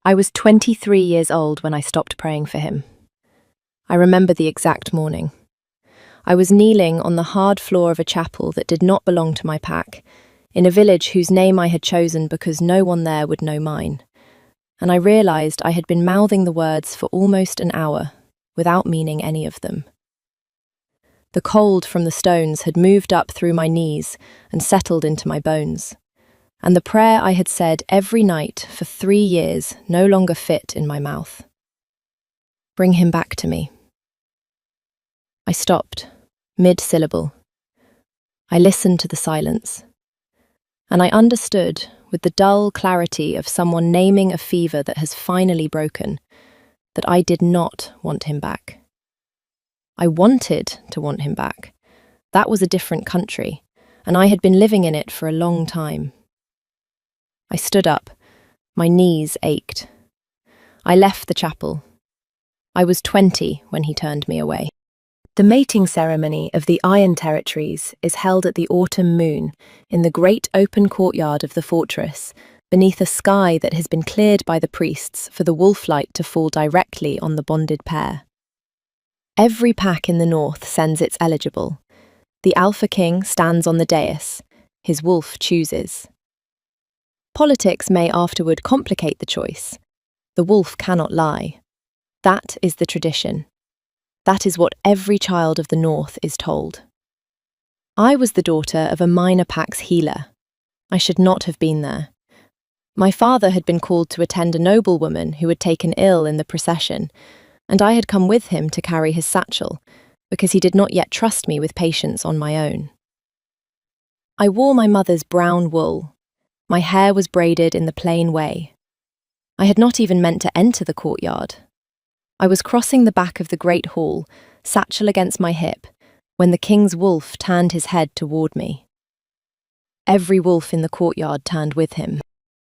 I was 23 years old when I stopped praying for him. I remember the exact morning. I was kneeling on the hard floor of a chapel that did not belong to my pack, in a village whose name I had chosen because no one there would know mine. And I realised I had been mouthing the words for almost an hour, without meaning any of them. The cold from the stones had moved up through my knees and settled into my bones. And the prayer I had said every night for 3 years no longer fit in my mouth. Bring him back to me. I stopped, mid-syllable. I listened to the silence. And I understood, with the dull clarity of someone naming a fever that has finally broken, that I did not want him back. I wanted to want him back. That was a different country, and I had been living in it for a long time. I stood up. My knees ached. I left the chapel. I was 20 when he turned me away. The mating ceremony of the Iron Territories is held at the autumn moon in the great open courtyard of the fortress, beneath a sky that has been cleared by the priests for the wolf light to fall directly on the bonded pair. Every pack in the north sends its eligible. The Alpha King stands on the dais. His wolf chooses. Politics may afterward complicate the choice. The wolf cannot lie. That is the tradition. That is what every child of the North is told. I was the daughter of a minor pack's healer. I should not have been there. My father had been called to attend a noblewoman who had taken ill in the procession, and I had come with him to carry his satchel, because he did not yet trust me with patients on my own. I wore my mother's brown wool. My hair was braided in the plain way. I had not even meant to enter the courtyard. I was crossing the back of the great hall, satchel against my hip, when the king's wolf turned his head toward me. Every wolf in the courtyard turned with him.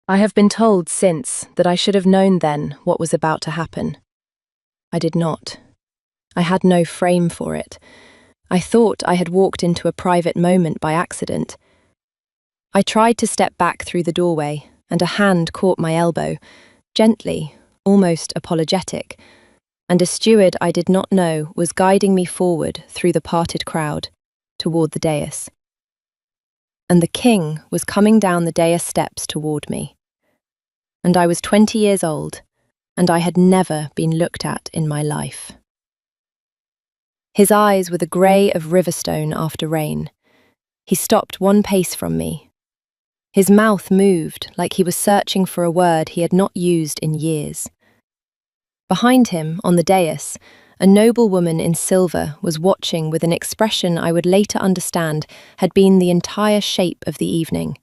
I have been told since that I should have known then what was about to happen. I did not. I had no frame for it. I thought I had walked into a private moment by accident. I tried to step back through the doorway, and a hand caught my elbow, gently, almost apologetic, and a steward I did not know was guiding me forward through the parted crowd, toward the dais. And the king was coming down the dais steps toward me. And I was 20 years old, and I had never been looked at in my life. His eyes were the grey of riverstone after rain. He stopped 1 pace from me. His mouth moved like he was searching for a word he had not used in years. Behind him, on the dais, a noblewoman in silver was watching with an expression I would later understand had been the entire shape of the evening.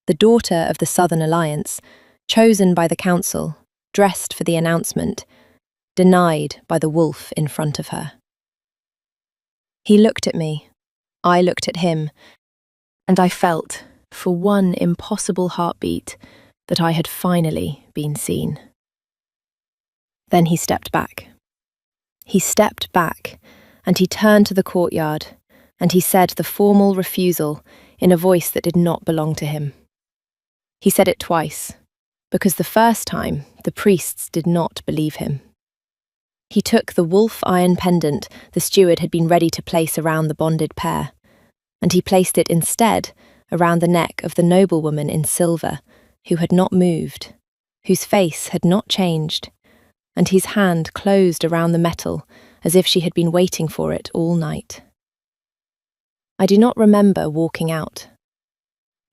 The daughter of the Southern Alliance, chosen by the council, dressed for the announcement, denied by the wolf in front of her. He looked at me, I looked at him, and I felt, for one impossible heartbeat, that I had finally been seen. Then he stepped back. He stepped back, and he turned to the courtyard, and he said the formal refusal in a voice that did not belong to him. He said it twice, because the first time the priests did not believe him. He took the wolf iron pendant the steward had been ready to place around the bonded pair, and he placed it instead around the neck of the noblewoman in silver, who had not moved, whose face had not changed, and his hand closed around the metal as if she had been waiting for it all night. I do not remember walking out.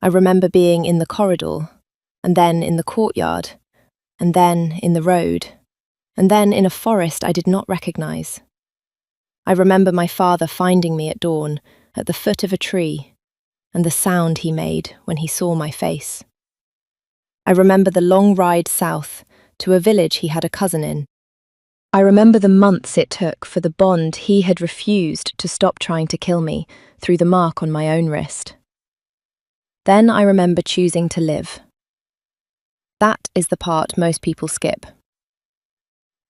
I remember being in the corridor, and then in the courtyard, and then in the road, and then in a forest I did not recognize. I remember my father finding me at dawn, at the foot of a tree, and the sound he made when he saw my face. I remember the long ride south, to a village he had a cousin in. I remember the months it took for the bond he had refused to stop trying to kill me through the mark on my own wrist. Then I remember choosing to live. That is the part most people skip.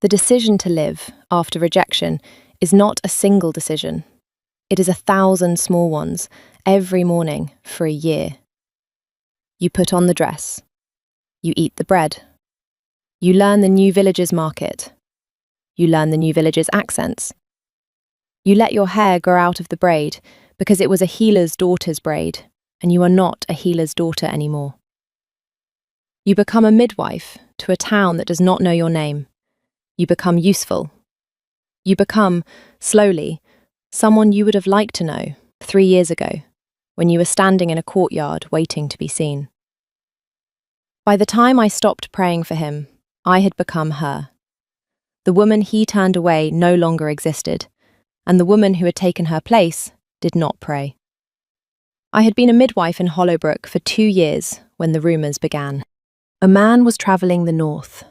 The decision to live, after rejection, is not a single decision. It is 1,000 small ones, every morning, for a year. You put on the dress. You eat the bread. You learn the new villager's market. You learn the new villager's accents. You let your hair grow out of the braid because it was a healer's daughter's braid, and you are not a healer's daughter anymore. You become a midwife to a town that does not know your name. You become useful. You become, slowly, someone you would have liked to know 3 years ago, when you were standing in a courtyard waiting to be seen. By the time I stopped praying for him, I had become her. The woman he turned away no longer existed, and the woman who had taken her place did not pray. I had been a midwife in Hollowbrook for 2 years when the rumours began. A man was travelling the north,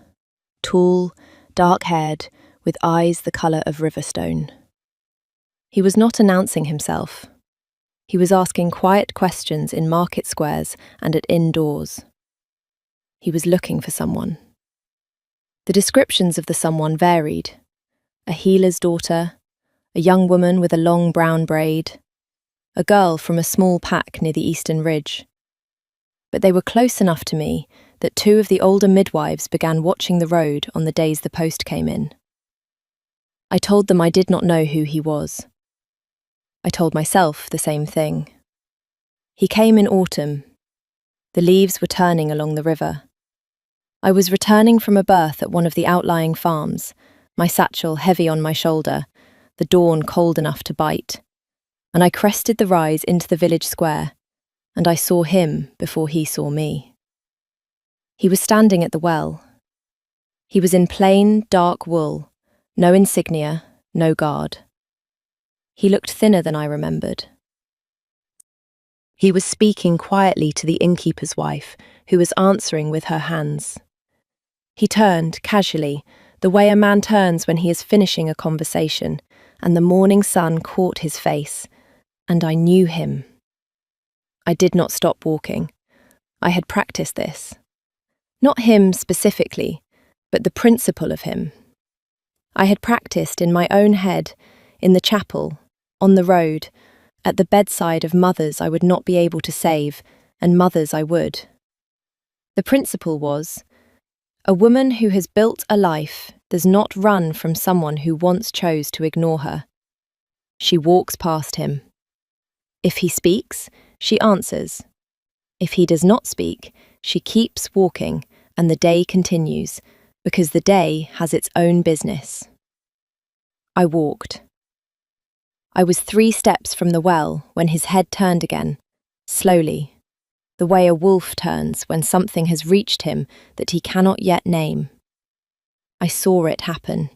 tall, dark-haired, with eyes the colour of riverstone. He was not announcing himself. He was asking quiet questions in market squares and at inn doors. He was looking for someone. The descriptions of the someone varied. A healer's daughter, a young woman with a long brown braid, a girl from a small pack near the Eastern Ridge. But they were close enough to me that 2 of the older midwives began watching the road on the days the post came in. I told them I did not know who he was. I told myself the same thing. He came in autumn. The leaves were turning along the river. I was returning from a berth at one of the outlying farms, my satchel heavy on my shoulder, the dawn cold enough to bite, and I crested the rise into the village square, and I saw him before he saw me. He was standing at the well. He was in plain, dark wool, no insignia, no guard. He looked thinner than I remembered. He was speaking quietly to the innkeeper's wife, who was answering with her hands. He turned, casually, the way a man turns when he is finishing a conversation, and the morning sun caught his face, and I knew him. I did not stop walking. I had practiced this. Not him specifically, but the principle of him. I had practiced in my own head, in the chapel, on the road, at the bedside of mothers I would not be able to save, and mothers I would. The principle was, a woman who has built a life does not run from someone who once chose to ignore her. She walks past him. If he speaks, she answers. If he does not speak, she keeps walking, and the day continues, because the day has its own business. I walked. I was 3 steps from the well when his head turned again, slowly, the way a wolf turns when something has reached him that he cannot yet name. I saw it happen.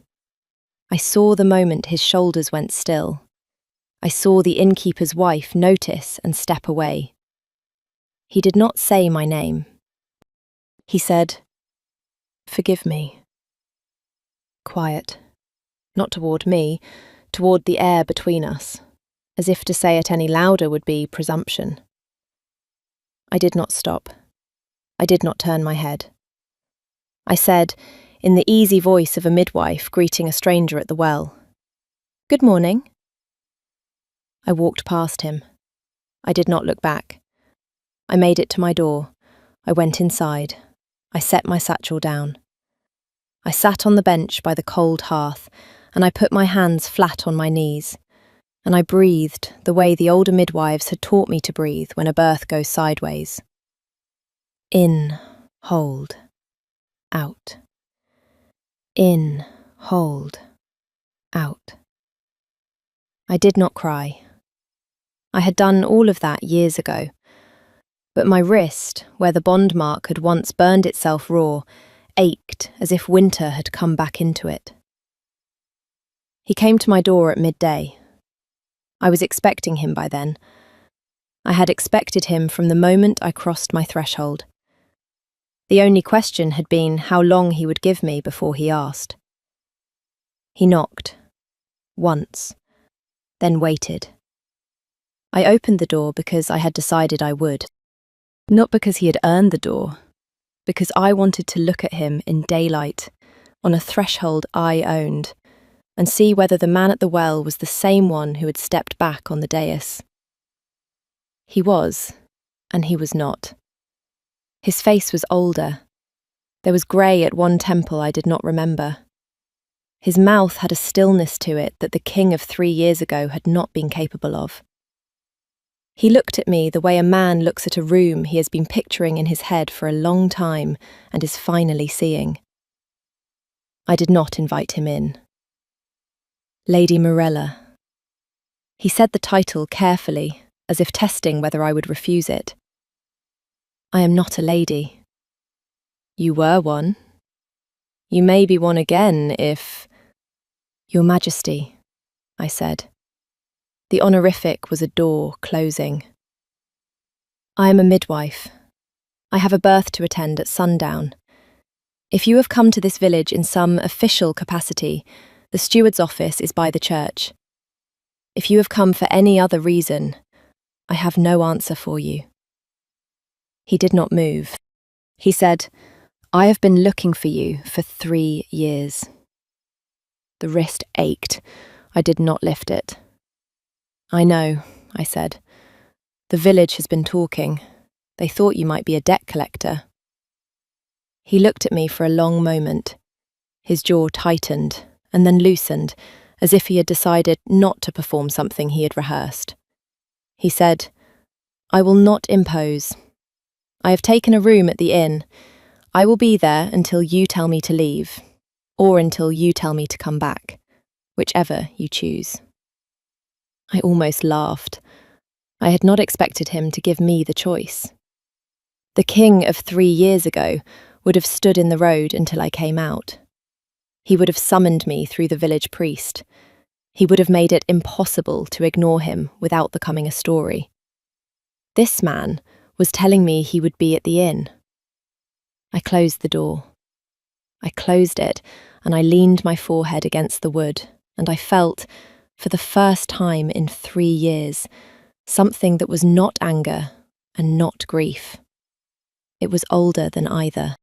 I saw the moment his shoulders went still. I saw the innkeeper's wife notice and step away. He did not say my name. He said, "Forgive me." Quiet. Not toward me, toward the air between us, as if to say it any louder would be presumption. I did not stop. I did not turn my head. I said, in the easy voice of a midwife greeting a stranger at the well, "Good morning." I walked past him. I did not look back. I made it to my door. I went inside. I set my satchel down. I sat on the bench by the cold hearth, and I put my hands flat on my knees, and I breathed the way the older midwives had taught me to breathe when a birth goes sideways. In, hold, out. In, hold, out. I did not cry. I had done all of that years ago, but my wrist, where the bond mark had once burned itself raw, ached as if winter had come back into it. He came to my door at midday. I was expecting him by then. I had expected him from the moment I crossed my threshold. The only question had been how long he would give me before he asked. He knocked. Once. Then waited. I opened the door because I had decided I would. Not because he had earned the door, because I wanted to look at him in daylight, on a threshold I owned, and see whether the man at the well was the same one who had stepped back on the dais. He was, and he was not. His face was older, There was grey at one temple I did not remember. His mouth had a stillness to it that the king of 3 years ago had not been capable of. He looked at me the way a man looks at a room he has been picturing in his head for a long time and is finally seeing. I did not invite him in. Lady Morella. He said the title carefully, as if testing whether I would refuse it. I am not a lady. You were one. You may be one again if... Your Majesty, I said. The honorific was a door closing. I am a midwife. I have a birth to attend at sundown. If you have come to this village in some official capacity, the steward's office is by the church. If you have come for any other reason, I have no answer for you. He did not move. He said, I have been looking for you for 3 years. The wrist ached. I did not lift it. I know, I said. The village has been talking. They thought you might be a debt collector. He looked at me for a long moment. His jaw tightened and then loosened, as if he had decided not to perform something he had rehearsed. He said, I will not impose. I have taken a room at the inn. I will be there until you tell me to leave, or until you tell me to come back, whichever you choose. I almost laughed. I had not expected him to give me the choice. The king of 3 years ago would have stood in the road until I came out. He would have summoned me through the village priest. He would have made it impossible to ignore him without becoming a story. This man was telling me he would be at the inn. I closed the door. I closed it, and I leaned my forehead against the wood, and I felt, for the first time in 3 years, something that was not anger and not grief. It was older than either.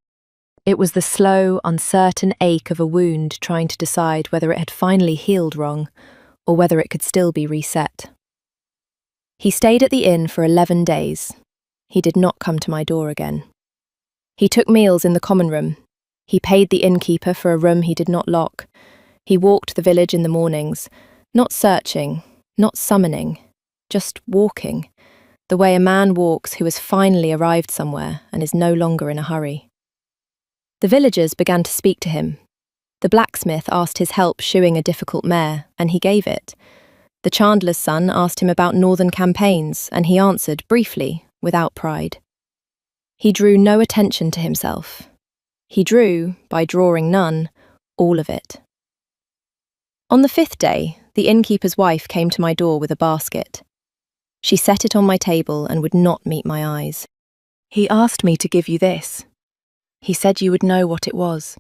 It was the slow, uncertain ache of a wound trying to decide whether it had finally healed wrong, or whether it could still be reset. He stayed at the inn for 11 days. He did not come to my door again. He took meals in the common room. He paid the innkeeper for a room he did not lock. He walked the village in the mornings, not searching, not summoning, just walking, the way a man walks who has finally arrived somewhere and is no longer in a hurry. The villagers began to speak to him. The blacksmith asked his help shoeing a difficult mare, and he gave it. The chandler's son asked him about northern campaigns, and he answered briefly, without pride. He drew no attention to himself. He drew, by drawing none, all of it. On the 5th day, the innkeeper's wife came to my door with a basket. She set it on my table and would not meet my eyes. He asked me to give you this. He said you would know what it was.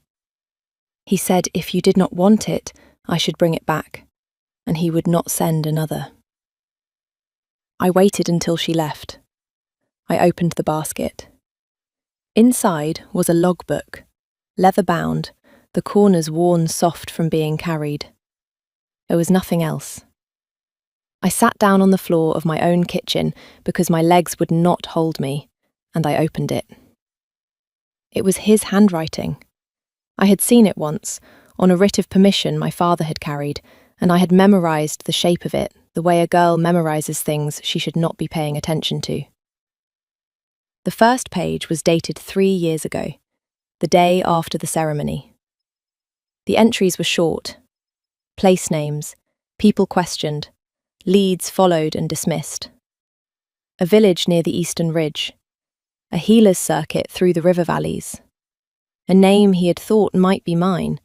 He said if you did not want it, I should bring it back, and he would not send another. I waited until she left. I opened the basket. Inside was a logbook, leather-bound, the corners worn soft from being carried. There was nothing else. I sat down on the floor of my own kitchen because my legs would not hold me, and I opened it. It was his handwriting. I had seen it once, on a writ of permission my father had carried, and I had memorised the shape of it, the way a girl memorises things she should not be paying attention to. The first page was dated 3 years ago, the day after the ceremony. The entries were short. Place names, people questioned, leads followed and dismissed. A village near the eastern ridge. A healer's circuit through the river valleys. A name he had thought might be mine,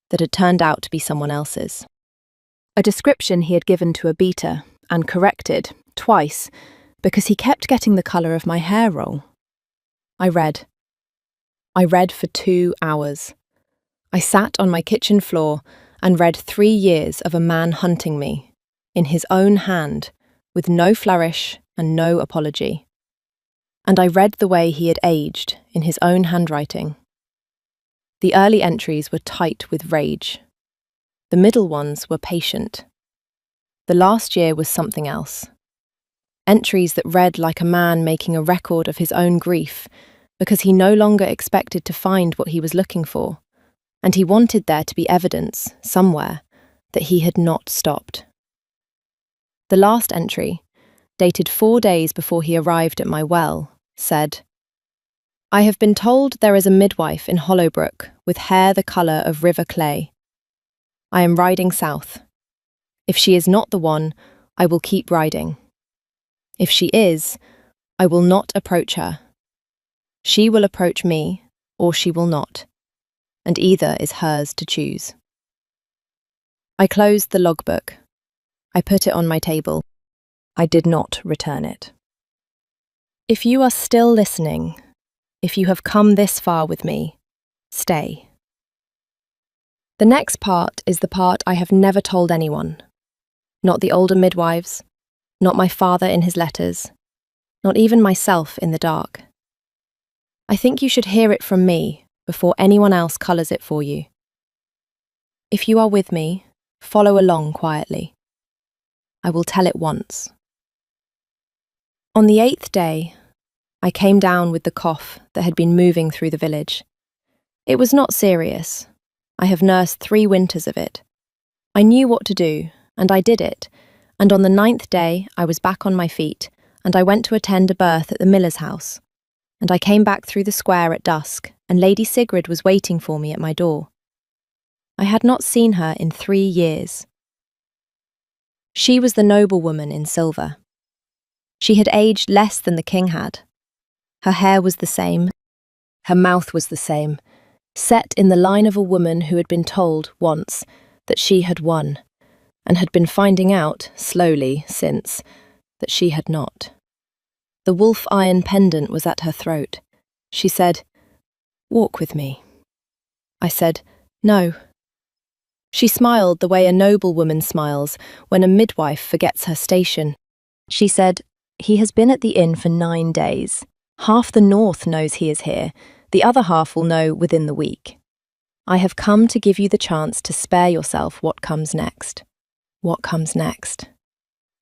that had turned out to be someone else's. A description he had given to a beater, and corrected, twice, because he kept getting the colour of my hair wrong. I read. I read for 2 hours. I sat on my kitchen floor and read 3 years of a man hunting me, in his own hand, with no flourish and no apology. And I read the way he had aged, in his own handwriting. The early entries were tight with rage. The middle ones were patient. The last year was something else. Entries that read like a man making a record of his own grief, because he no longer expected to find what he was looking for, and he wanted there to be evidence, somewhere, that he had not stopped. The last entry, dated 4 days before he arrived at my well, said, "I have been told there is a midwife in Hollowbrook with hair the colour of river clay. I am riding south. If she is not the one, I will keep riding. If she is, I will not approach her. She will approach me, or she will not, and either is hers to choose." I closed the logbook. I put it on my table. I did not return it. If you are still listening, if you have come this far with me, stay. The next part is the part I have never told anyone. Not the older midwives, not my father in his letters, not even myself in the dark. I think you should hear it from me before anyone else colours it for you. If you are with me, follow along quietly. I will tell it once. On the 8th day, I came down with the cough that had been moving through the village. It was not serious. I have nursed 3 winters of it. I knew what to do, and I did it, and on the 9th day I was back on my feet, and I went to attend a birth at the miller's house, and I came back through the square at dusk, and Lady Sigrid was waiting for me at my door. I had not seen her in 3 years. She was the noblewoman in silver. She had aged less than the king had. Her hair was the same, her mouth was the same, set in the line of a woman who had been told, once, that she had won, and had been finding out, slowly, since, that she had not. The wolf iron pendant was at her throat. She said, "Walk with me." I said, "No." She smiled the way a noblewoman smiles when a midwife forgets her station. She said, "He has been at the inn for 9 days. Half the north knows he is here. The other half will know within the week. I have come to give you the chance to spare yourself what comes next." What comes next?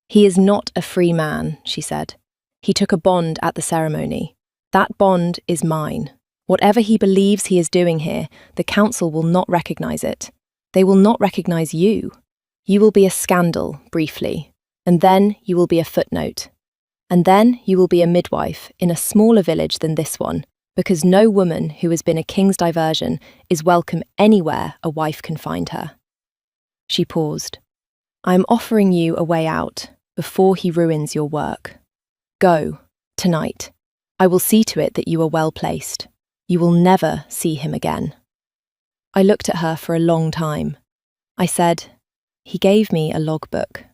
"He is not a free man," she said. "He took a bond at the ceremony. That bond is mine. Whatever he believes he is doing here, the council will not recognise it. They will not recognise you. You will be a scandal, briefly, and then you will be a footnote. And then you will be a midwife in a smaller village than this one, because no woman who has been a king's diversion is welcome anywhere a wife can find her." She paused. "I am offering you a way out, before he ruins your work. Go, tonight. I will see to it that you are well placed. You will never see him again." I looked at her for a long time. I said, "He gave me a logbook."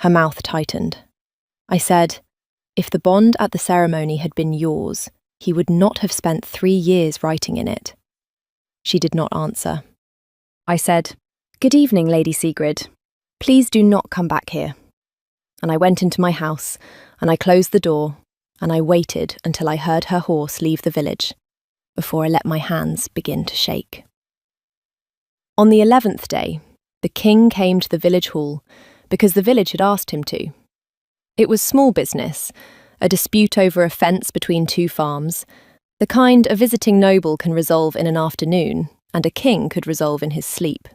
Her mouth tightened. I said, "If the bond at the ceremony had been yours, he would not have spent 3 years writing in it." She did not answer. I said, "Good evening, Lady Sigrid. Please do not come back here." And I went into my house, and I closed the door, and I waited until I heard her horse leave the village, before I let my hands begin to shake. On the 11th day, the king came to the village hall, because the village had asked him to. It was small business, a dispute over a fence between 2 farms, the kind a visiting noble can resolve in an afternoon, and a king could resolve in his sleep.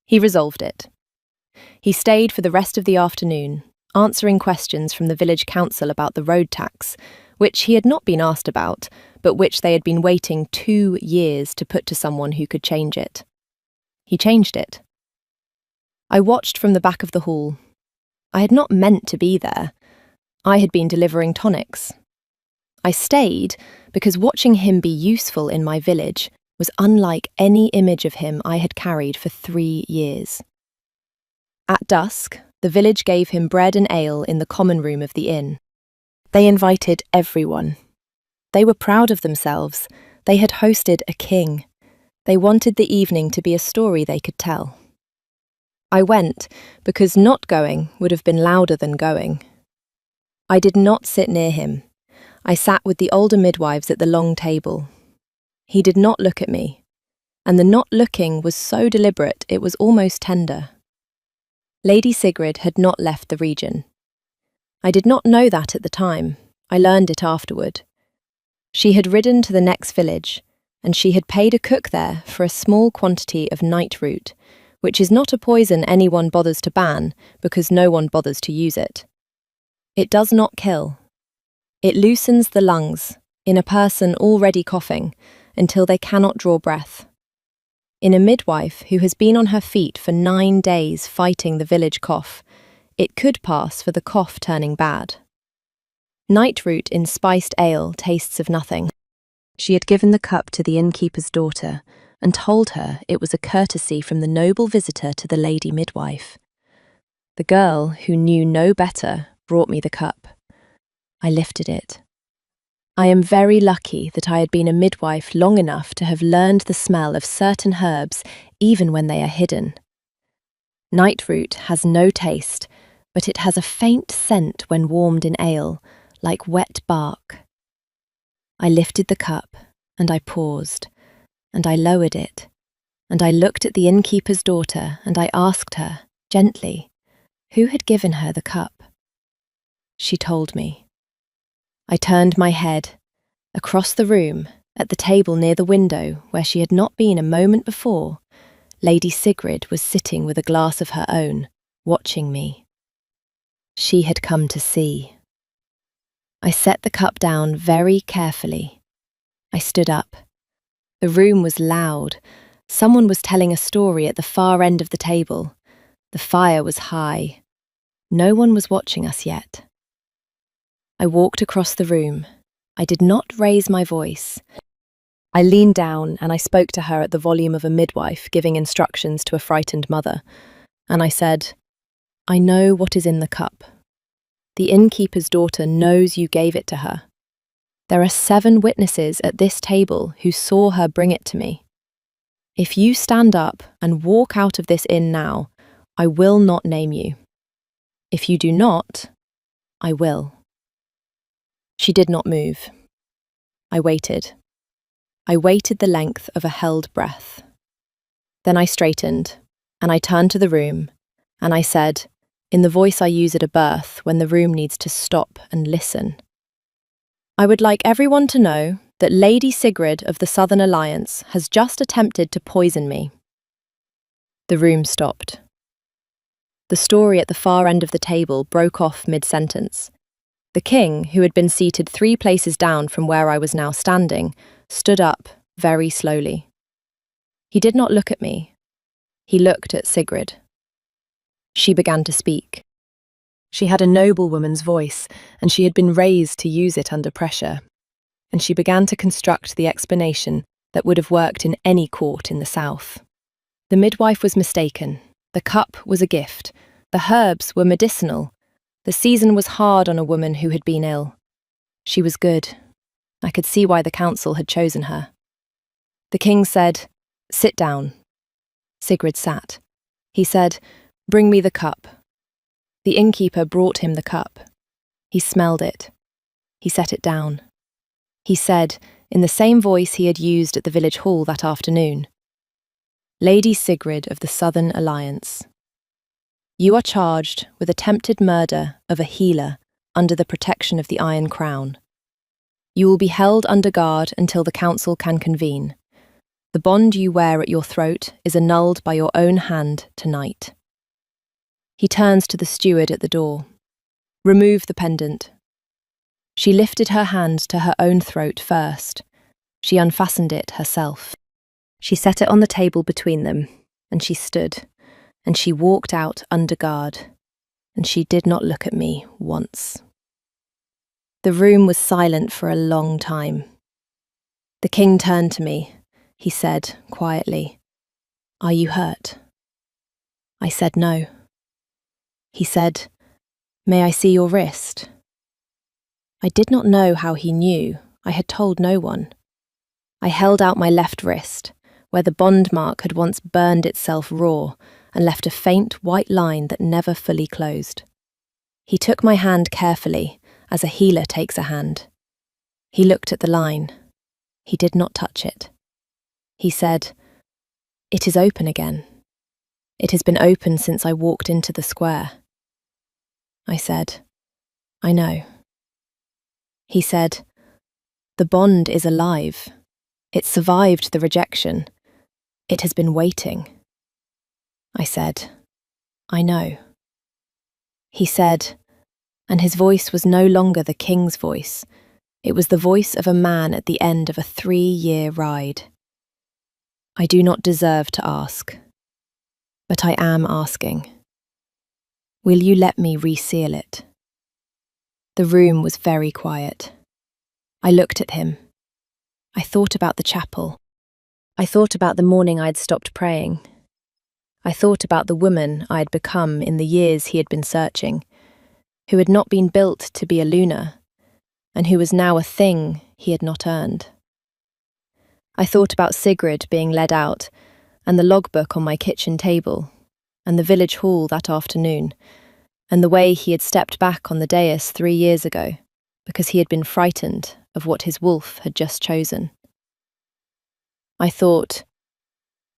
He resolved it. He stayed for the rest of the afternoon, answering questions from the village council about the road tax, which he had not been asked about, but which they had been waiting 2 years to put to someone who could change it. He changed it. I watched from the back of the hall. I had not meant to be there. I had been delivering tonics. I stayed because watching him be useful in my village was unlike any image of him I had carried for 3 years. At dusk, the village gave him bread and ale in the common room of the inn. They invited everyone. They were proud of themselves. They had hosted a king. They wanted the evening to be a story they could tell. I went because not going would have been louder than going. I did not sit near him. I sat with the older midwives at the long table. He did not look at me, and the not looking was so deliberate it was almost tender. Lady Sigrid had not left the region. I did not know that at the time. I learned it afterward. She had ridden to the next village, and she had paid a cook there for a small quantity of night root, which is not a poison anyone bothers to ban because no one bothers to use it. It does not kill. It loosens the lungs in a person already coughing until they cannot draw breath. In a midwife who has been on her feet for 9 days fighting the village cough, it could pass for the cough turning bad. Night root in spiced ale tastes of nothing. She had given the cup to the innkeeper's daughter and told her it was a courtesy from the noble visitor to the lady midwife. The girl, who knew no better, brought me the cup. I lifted it. I am very lucky that I had been a midwife long enough to have learned the smell of certain herbs even when they are hidden. Night root has no taste, but it has a faint scent when warmed in ale, like wet bark. I lifted the cup, and I paused, and I lowered it, and I looked at the innkeeper's daughter, and I asked her, gently, who had given her the cup. She told me. I turned my head. Across the room, at the table near the window where she had not been a moment before, Lady Sigrid was sitting with a glass of her own, watching me. She had come to see. I set the cup down very carefully. I stood up. The room was loud. Someone was telling a story at the far end of the table. The fire was high. No one was watching us yet. I walked across the room. I did not raise my voice. I leaned down and I spoke to her at the volume of a midwife giving instructions to a frightened mother. And I said, I know what is in the cup. The innkeeper's daughter knows you gave it to her. There are 7 witnesses at this table who saw her bring it to me. If you stand up and walk out of this inn now, I will not name you. If you do not, I will. She did not move. I waited. I waited the length of a held breath. Then I straightened, and I turned to the room, and I said, in the voice I use at a birth when the room needs to stop and listen, I would like everyone to know that Lady Sigrid of the Southern Alliance has just attempted to poison me. The room stopped. The story at the far end of the table broke off mid-sentence. The king, who had been seated 3 places down from where I was now standing, stood up very slowly. He did not look at me. He looked at Sigrid. She began to speak. She had a noblewoman's voice, and she had been raised to use it under pressure. And she began to construct the explanation that would have worked in any court in the south. The midwife was mistaken. The cup was a gift. The herbs were medicinal. The season was hard on a woman who had been ill. She was good. I could see why the council had chosen her. The king said, sit down. Sigrid sat. He said, bring me the cup. The innkeeper brought him the cup. He smelled it. He set it down. He said, in the same voice he had used at the village hall that afternoon, Lady Sigrid of the Southern Alliance, you are charged with attempted murder of a healer under the protection of the Iron Crown. You will be held under guard until the council can convene. The bond you wear at your throat is annulled by your own hand tonight. He turns to the steward at the door. Remove the pendant. She lifted her hand to her own throat first. She unfastened it herself. She set it on the table between them, and she stood, and she walked out under guard, and she did not look at me once. The room was silent for a long time. The king turned to me. He said, quietly, are you hurt? I said no. He said, may I see your wrist? I did not know how he knew. I had told no one. I held out my left wrist, where the bond mark had once burned itself raw and left a faint white line that never fully closed. He took my hand carefully, as a healer takes a hand. He looked at the line. He did not touch it. He said, it is open again. It has been open since I walked into the square. I said, I know. He said, The bond is alive. It survived the rejection. It has been waiting. I said, I know. He said, and his voice was no longer the king's voice. It was the voice of a man at the end of a 3-year ride. I do not deserve to ask, but I am asking. Will you let me reseal it? The room was very quiet. I looked at him. I thought about the chapel. I thought about the morning I'd stopped praying. I thought about the woman I'd become in the years he had been searching, who had not been built to be a Luna, and who was now a thing he had not earned. I thought about Sigrid being led out, and the logbook on my kitchen table, and the village hall that afternoon, and the way he had stepped back on the dais 3 years ago, because he had been frightened of what his wolf had just chosen. I thought,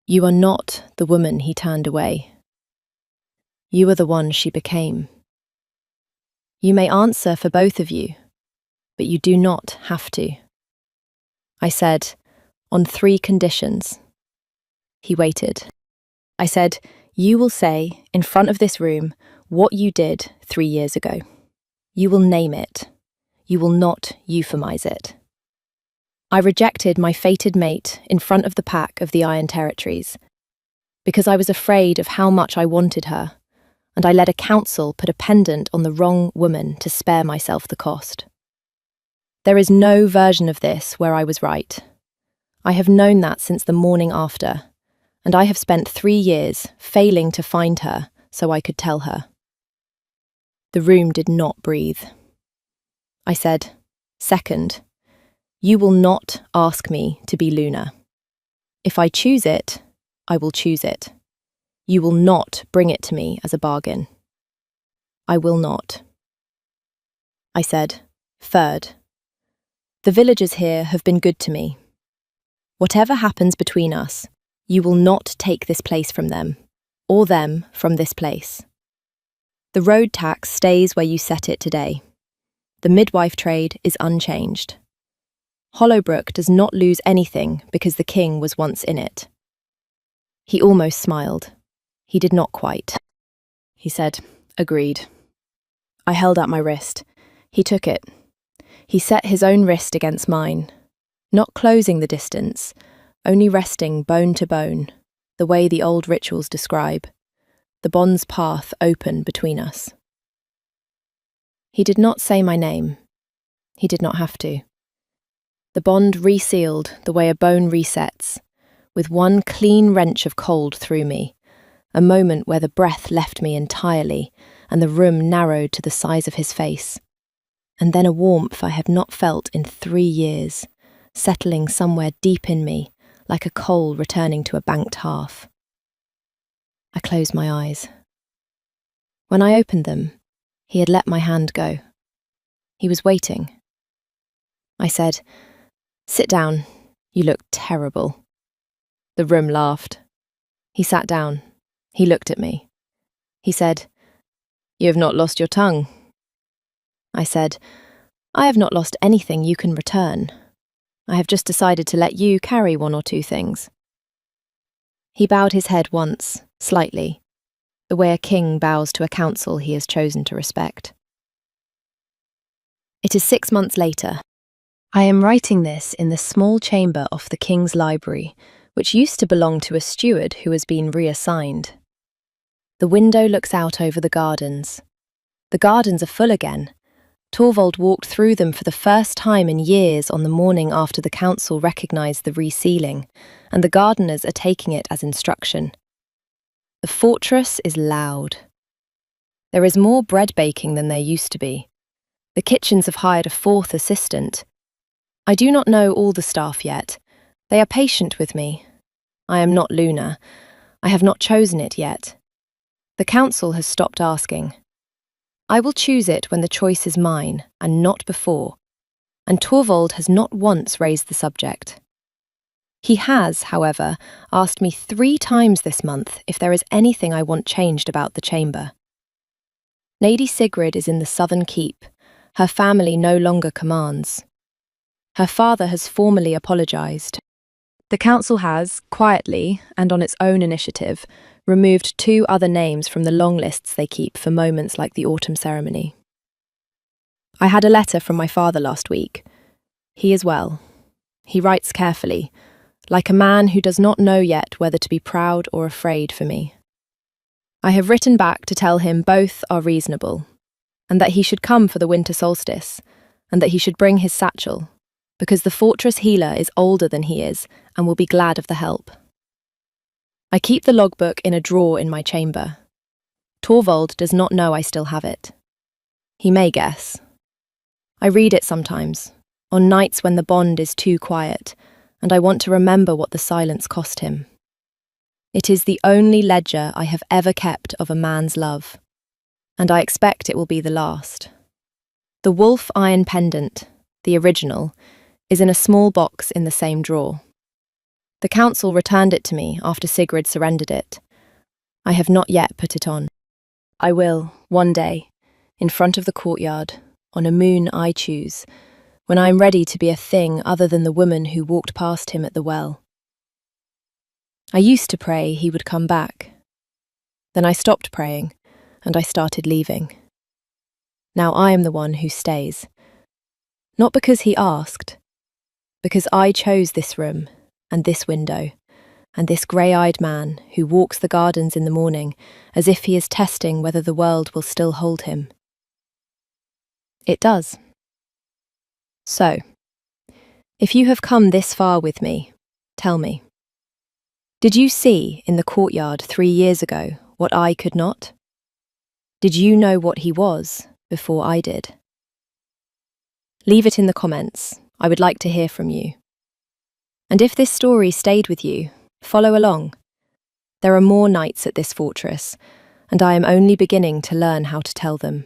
you are not the woman he turned away. You are the one she became. You may answer for both of you, but you do not have to. I said, on 3 conditions. He waited. I said, you will say, in front of this room, what you did 3 years ago. You will name it. You will not euphemize it. I rejected my fated mate in front of the pack of the Iron Territories, because I was afraid of how much I wanted her, and I let a council put a pendant on the wrong woman to spare myself the cost. There is no version of this where I was right. I have known that since the morning after, and I have spent 3 years failing to find her so I could tell her. The room did not breathe. I said, second, you will not ask me to be Luna. If I choose it, I will choose it. You will not bring it to me as a bargain. I will not. I said, third, the villagers here have been good to me. Whatever happens between us, you will not take this place from them, or them from this place. The road tax stays where you set it today. The midwife trade is unchanged. Hollowbrook does not lose anything because the king was once in it. He almost smiled. He did not quite. He said, agreed. I held out my wrist. He took it. He set his own wrist against mine, not closing the distance, only resting bone to bone, the way the old rituals describe, the bond's path open between us. He did not say my name. He did not have to. The bond resealed the way a bone resets, with one clean wrench of cold through me, a moment where the breath left me entirely and the room narrowed to the size of his face, and then a warmth I have not felt in 3 years, settling somewhere deep in me, like a coal returning to a banked hearth. I closed my eyes. When I opened them, he had let my hand go. He was waiting. I said, sit down. You look terrible. The room laughed. He sat down. He looked at me. He said, you have not lost your tongue. I said, I have not lost anything you can return. I have just decided to let you carry 1 or 2 things. He bowed his head once, slightly, the way a king bows to a council he has chosen to respect. It is 6 months later. I am writing this in the small chamber off the king's library, which used to belong to a steward who has been reassigned. The window looks out over the gardens. The gardens are full again. Torvald walked through them for the first time in years on the morning after the council recognised the resealing, and the gardeners are taking it as instruction. The fortress is loud. There is more bread baking than there used to be. The kitchens have hired a 4th assistant. I do not know all the staff yet. They are patient with me. I am not Luna. I have not chosen it yet. The council has stopped asking. I will choose it when the choice is mine, and not before, and Torvald has not once raised the subject. He has, however, asked me 3 times this month if there is anything I want changed about the chamber. Lady Sigrid is in the southern keep. Her family no longer commands. Her father has formally apologised. The council has, quietly and on its own initiative, removed 2 other names from the long lists they keep for moments like the autumn ceremony. I had a letter from my father last week. He is well. He writes carefully, like a man who does not know yet whether to be proud or afraid for me. I have written back to tell him both are reasonable, and that he should come for the winter solstice, and that he should bring his satchel, because the fortress healer is older than he is and will be glad of the help. I keep the logbook in a drawer in my chamber. Torvald does not know I still have it. He may guess. I read it sometimes, on nights when the bond is too quiet, and I want to remember what the silence cost him. It is the only ledger I have ever kept of a man's love, and I expect it will be the last. The wolf iron pendant, the original, is in a small box in the same drawer. The council returned it to me after Sigrid surrendered it. I have not yet put it on. I will, one day, in front of the courtyard, on a moon I choose, when I am ready to be a thing other than the woman who walked past him at the well. I used to pray he would come back. Then I stopped praying, and I started leaving. Now I am the one who stays. Not because he asked, because I chose this room, and this window, and this grey-eyed man who walks the gardens in the morning as if he is testing whether the world will still hold him. It does. So, if you have come this far with me, tell me. Did you see in the courtyard 3 years ago what I could not? Did you know what he was before I did? Leave it in the comments. I would like to hear from you. And if this story stayed with you, follow along. There are more nights at this fortress, and I am only beginning to learn how to tell them.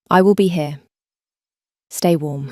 I will be here. Stay warm.